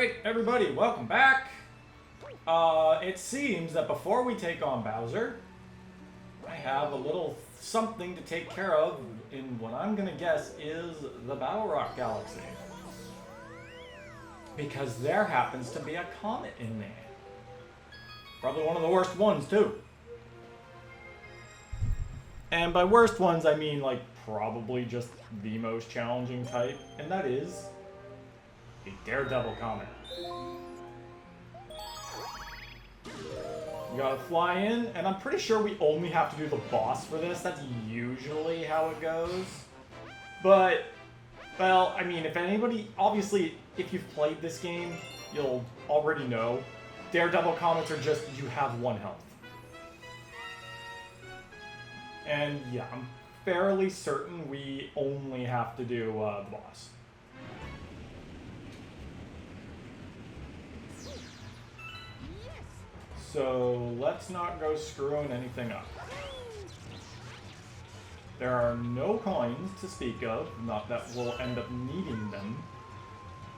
Alright, everybody, welcome back. It seems that before we take on Bowser, I have a little something to take care of in what I'm gonna guess is the Battle Rock Galaxy. Because there happens to be a comet in there. Probably one of the worst ones, too. And by worst ones, I mean, like, probably just the most challenging type, and that is a Daredevil Comet. We gotta fly in, and I'm pretty sure we only have to do the boss for this. That's usually how it goes. But, well, I mean, if anybody, obviously, if you've played this game, you'll already know. Daredevil Comets are just, you have 1 health. And yeah, I'm fairly certain we only have to do the boss. So let's not go screwing anything up. There are no coins to speak of, not that we'll end up needing them.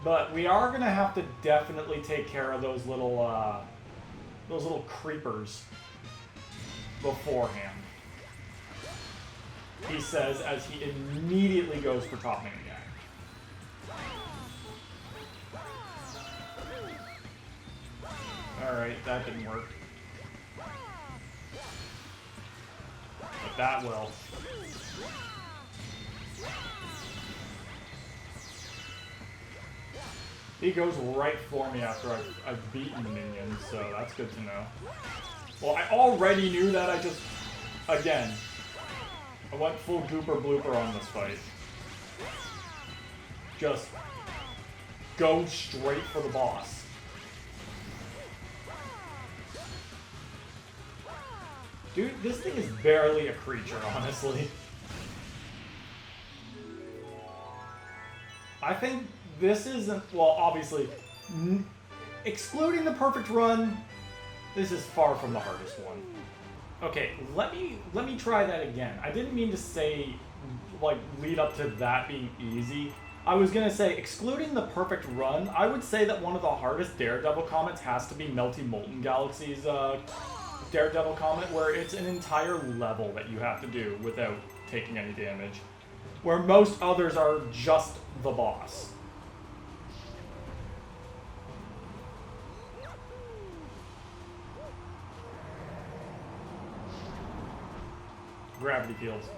But we are gonna have to definitely take care of those little creepers beforehand. He says as he immediately goes for top man guy. Alright, that didn't work. But that will. He goes right for me after I've beaten the minions, so that's good to know. Well, I already knew that, I just, again, I went full gooper blooper on this fight. Just go straight for the boss. Dude, this thing is barely a creature, honestly. I think this isn't, well, obviously, excluding the perfect run, this is far from the hardest one. Okay, let me try that again. I didn't mean to say, like, lead up to that being easy. I was gonna say, excluding the perfect run, I would say that one of the hardest Daredevil Comets has to be Melty Molten Galaxy's Daredevil Comet, where it's an entire level that you have to do without taking any damage. Where most others are just the boss. Gravity fields.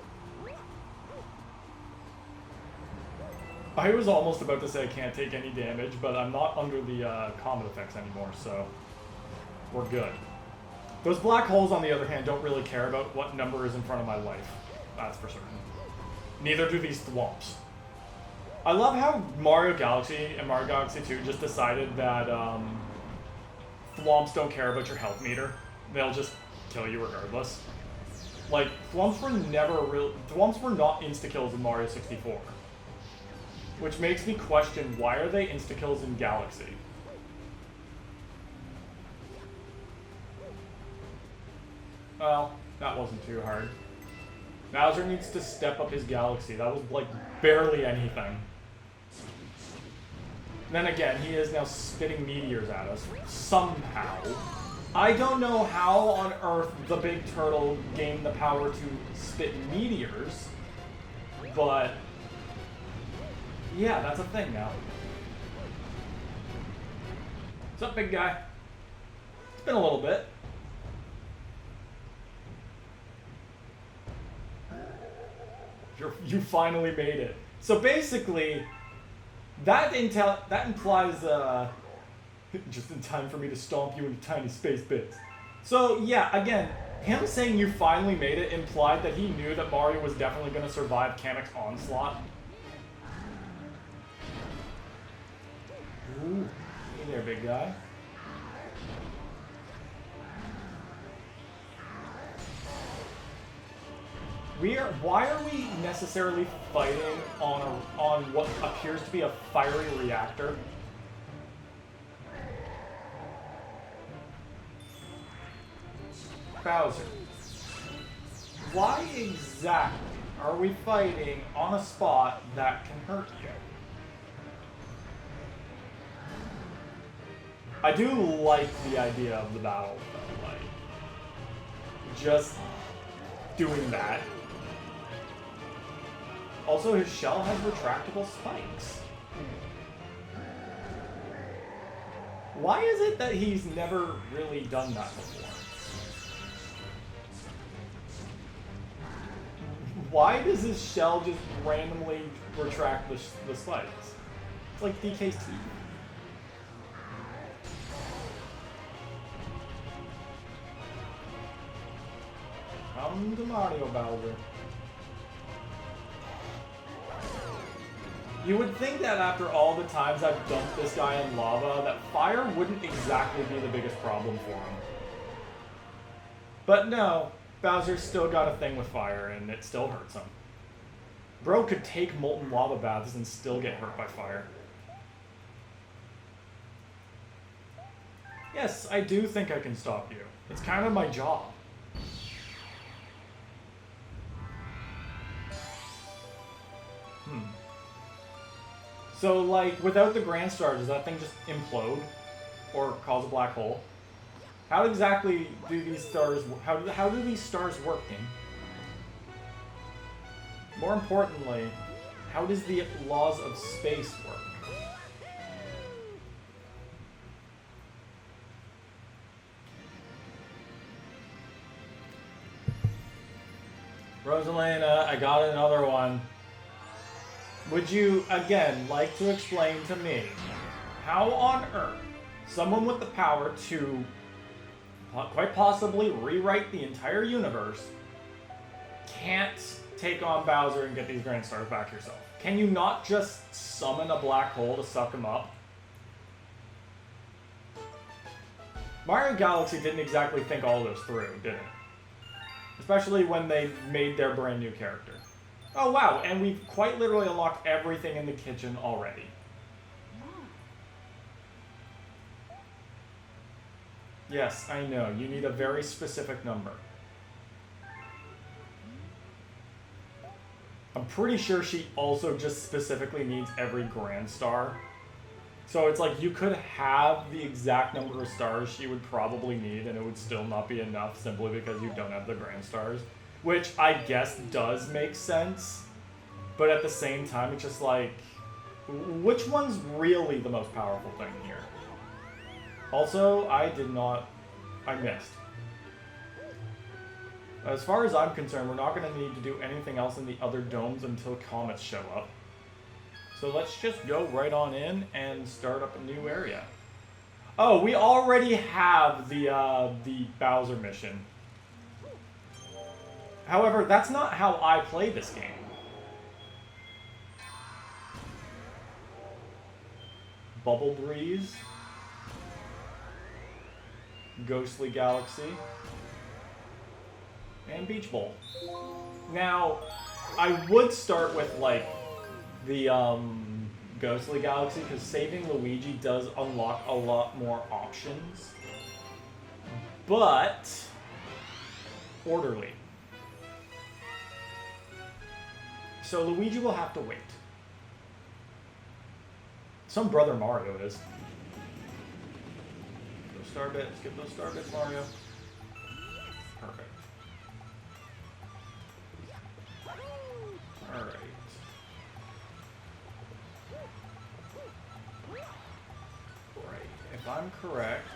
I was almost about to say I can't take any damage, but I'm not under the comet effects anymore, so we're good. Those black holes, on the other hand, don't really care about what number is in front of my life. That's for certain. Neither do these thwomps. I love how Mario Galaxy and Mario Galaxy 2 just decided that thwomps don't care about your health meter. They'll just kill you regardless. Like, thwomps were not insta-kills in Mario 64. Which makes me question, why are they insta-kills in Galaxy? Well, that wasn't too hard. Bowser needs to step up his Galaxy. That was, like, barely anything. Then again, he is now spitting meteors at us. Somehow. I don't know how on earth the big turtle gained the power to spit meteors, but yeah, that's a thing now. What's up, big guy? It's been a little bit. You finally made it. So basically, that implies just in time for me to stomp you into tiny space bits. So yeah, again, him saying you finally made it implied that he knew that Mario was definitely going to survive Kamek's onslaught. Ooh, hey there, big guy. Why are we necessarily fighting on what appears to be a fiery reactor? Bowser, why exactly are we fighting on a spot that can hurt you? I do like the idea of the battle, though, like, just doing that. Also, his shell has retractable spikes. Why is it that he's never really done that before? Why does his shell just randomly retract the spikes? It's like DK's teeth. Come to Mario Bowser. You would think that after all the times I've dumped this guy in lava, that fire wouldn't exactly be the biggest problem for him. But no, Bowser's still got a thing with fire, and it still hurts him. Bro could take molten lava baths and still get hurt by fire. Yes, I do think I can stop you. It's kind of my job. So, like, without the Grand Star, does that thing just implode? Or cause a black hole? How exactly do these stars... How do these stars work, game? More importantly, how does the laws of space work? Rosalina, I got another one. Would you, again, like to explain to me how on earth someone with the power to quite possibly rewrite the entire universe can't take on Bowser and get these Grand Stars back yourself? Can you not just summon a black hole to suck him up? Mario Galaxy didn't exactly think all this through, did it? Especially when they made their brand new character. Oh wow, and we've quite literally unlocked everything in the kitchen already. Yes, I know, you need a very specific number. I'm pretty sure she also just specifically needs every Grand Star. So it's like you could have the exact number of stars she would probably need and it would still not be enough simply because you don't have the Grand Stars. Which I guess does make sense, but at the same time, it's just like, which one's really the most powerful thing here? Also, I missed. As far as I'm concerned, we're not going to need to do anything else in the other domes until comets show up. So let's just go right on in and start up a new area. Oh, we already have the Bowser mission. However, that's not how I play this game. Bubble Breeze. Ghostly Galaxy. And Beach Bowl. Now, I would start with, like, the Ghostly Galaxy, because saving Luigi does unlock a lot more options. But orderly. So Luigi will have to wait. Some brother Mario is. Those star bits. Get those star bits, Mario. Perfect. Alright. Right. If I'm correct...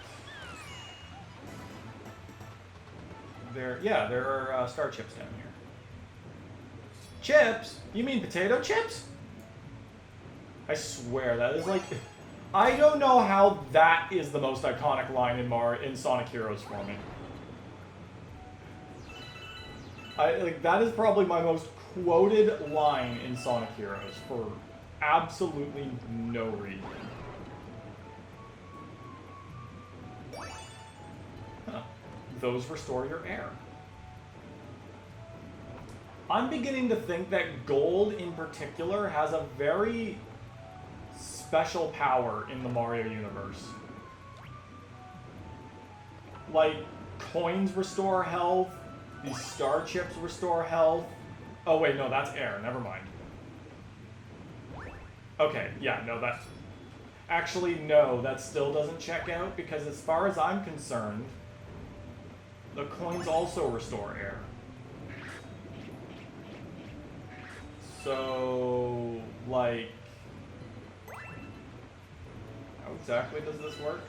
there are star chips down here. Chips? You mean potato chips? I swear, that is like... I don't know how that is the most iconic line in Sonic Heroes for me. That is probably my most quoted line in Sonic Heroes for absolutely no reason. Huh. Those restore your air. I'm beginning to think that gold in particular has a very special power in the Mario universe. Like, coins restore health, these star chips restore health. Oh wait, no, that's air, never mind. Okay, yeah, no, that's... Actually, no, that still doesn't check out, because as far as I'm concerned, the coins also restore air. So, like, how exactly does this work?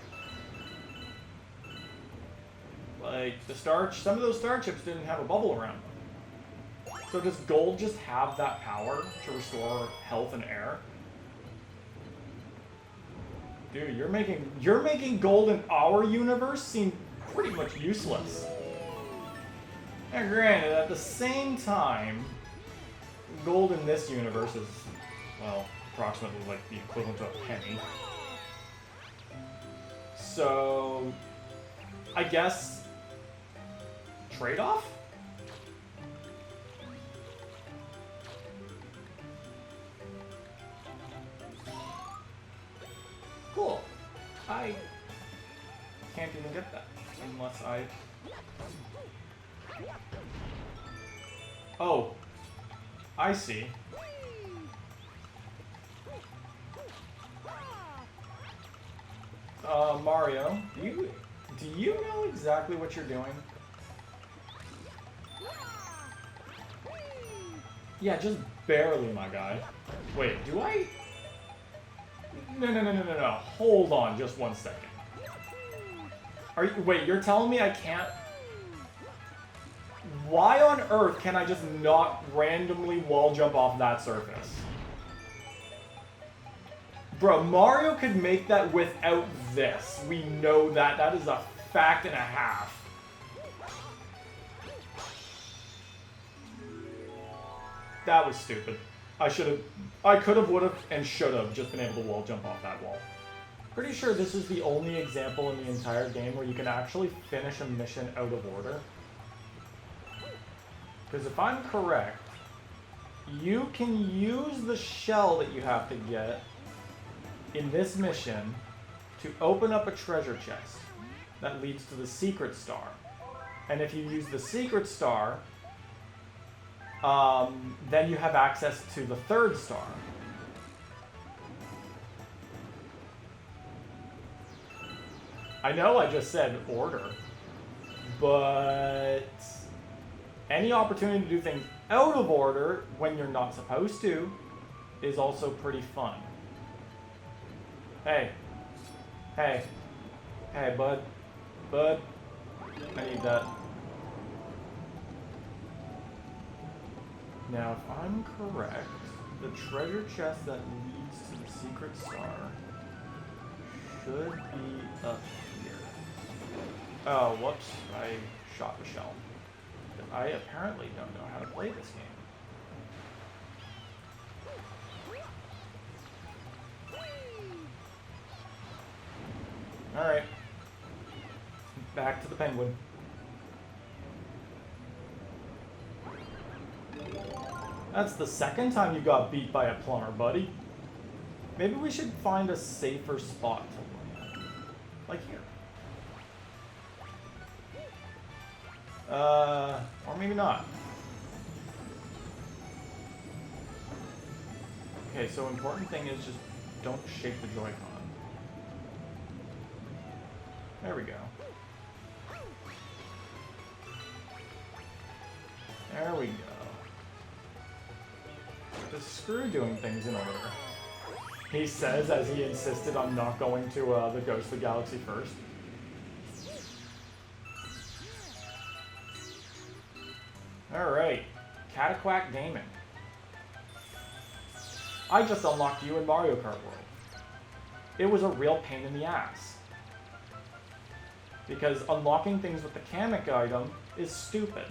Like, some of those star chips didn't have a bubble around them. So does gold just have that power to restore health and air? Dude, you're making gold in our universe seem pretty much useless. And granted, at the same time, gold in this universe is, well, approximately like the equivalent to a penny. So, I guess, trade-off? Cool. I can't even get that unless I... Oh. I see. Mario, do you know exactly what you're doing? Yeah, just barely, my guy. Wait, do I... No. Hold on just 1 second. Wait, you're telling me I can't... Why on earth can I just not randomly wall jump off that surface? Bro, Mario could make that without this. We know that. That is a fact and a half. That was stupid. I could have, would have, and should have just been able to wall jump off that wall. Pretty sure this is the only example in the entire game where you can actually finish a mission out of order. Because if I'm correct, you can use the shell that you have to get in this mission to open up a treasure chest that leads to the secret star. And if you use the secret star, then you have access to the third star. I know I just said order, but any opportunity to do things out of order when you're not supposed to is also pretty fun. Hey, bud, I need that. Now, if I'm correct, the treasure chest that leads to the secret star should be up here. Oh, whoops, I shot the shell. I apparently don't know how to play this game. Alright. Back to the penguin. That's the second time you got beat by a plumber, buddy. Maybe we should find a safer spot to land. Like here. Or maybe not. Okay, so important thing is just don't shake the Joy-Con. There we go. There we go. Just screw doing things in order. He says as he insisted on not going to the Ghost of the Galaxy first. Alright, Cataquack Gaming. I just unlocked you in Mario Kart World. It was a real pain in the ass. Because unlocking things with the Kamek item is stupid.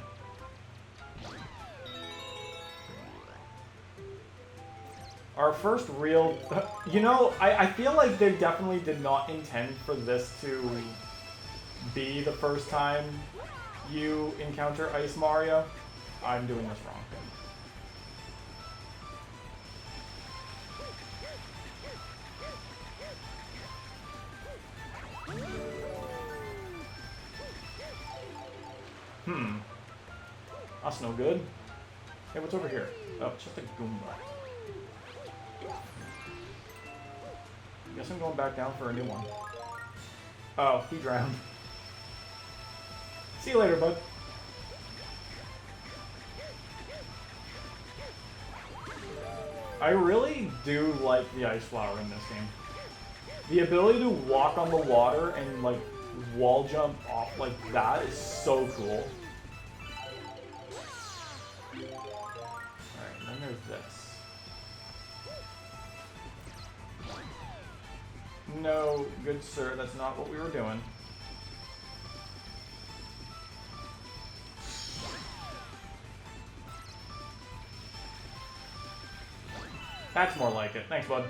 Our first real... You know, I feel like they definitely did not intend for this to be the first time you encounter Ice Mario. I'm doing this wrong. That's no good. Hey, what's over here? Oh, it's just a Goomba. Guess I'm going back down for a new one. Oh, he drowned. See you later, bud. I really do like the Ice Flower in this game. The ability to walk on the water and, like, wall jump off like that is so cool. Alright, then there's this. No, good sir, that's not what we were doing. That's more like it. Thanks, bud.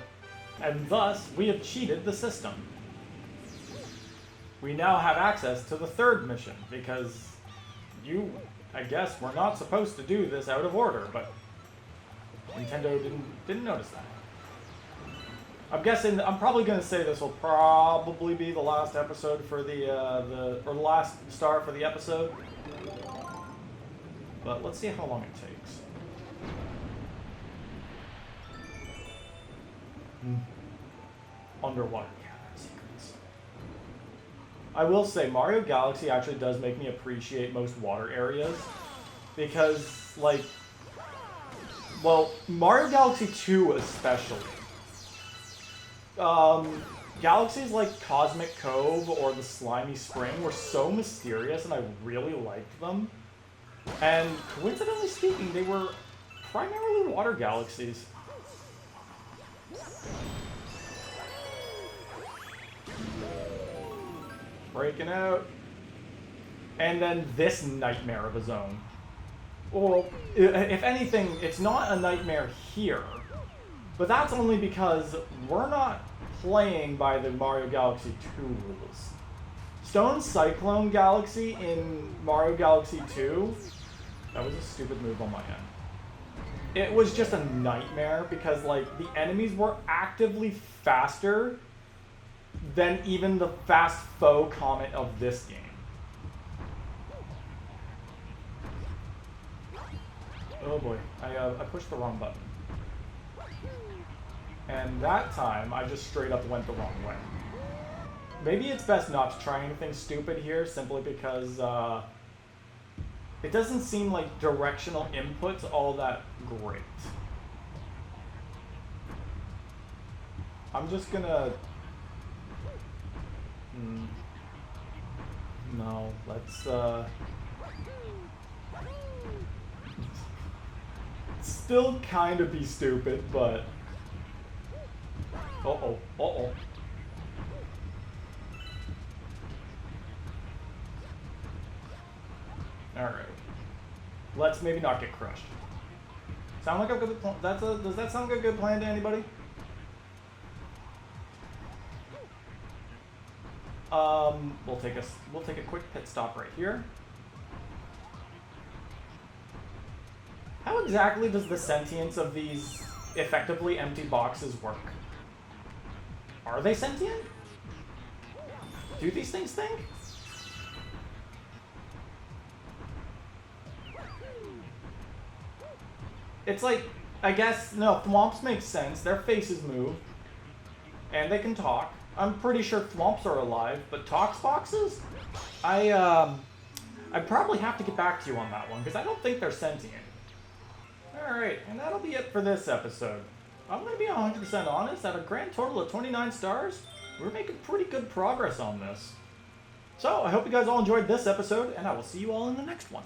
And thus, we have cheated the system. We now have access to the third mission, because I guess, we're not supposed to do this out of order, but Nintendo didn't notice that. I'm guessing, I'm probably going to say this will probably be the last episode for or the last star for the episode. But let's see how long it takes. Underwater secrets. I will say, Mario Galaxy actually does make me appreciate most water areas. Because, like, well, Mario Galaxy 2 especially. Galaxies like Cosmic Cove or the Slimy Spring were so mysterious and I really liked them. And coincidentally speaking, they were primarily water galaxies. Breaking out. And then this nightmare of a zone. Well, if anything, it's not a nightmare here. But that's only because we're not playing by the Mario Galaxy 2 rules. Stone Cyclone Galaxy in Mario Galaxy 2, that was a stupid move on my end. It was just a nightmare because, like, the enemies were actively faster than even the fast foe Comet of this game. Oh boy, I pushed the wrong button. And that time, I just straight up went the wrong way. Maybe it's best not to try anything stupid here, simply because it doesn't seem like directional input's all that great. I'm just gonna... No, let's still kind of be stupid, but... Uh-oh, uh-oh. Alright. Let's maybe not get crushed. Sound like a good plan? Does that sound like a good plan to anybody? We'll take a quick pit stop right here. How exactly does the sentience of these effectively empty boxes work? Are they sentient? Do these things think? It's like, I guess, no, Thwomps make sense. Their faces move. And they can talk. I'm pretty sure Thwomps are alive, but Tox boxes? I'd probably have to get back to you on that one, because I don't think they're sentient. Alright, and that'll be it for this episode. I'm going to be 100% honest, at a grand total of 29 stars, we're making pretty good progress on this. So, I hope you guys all enjoyed this episode, and I will see you all in the next one.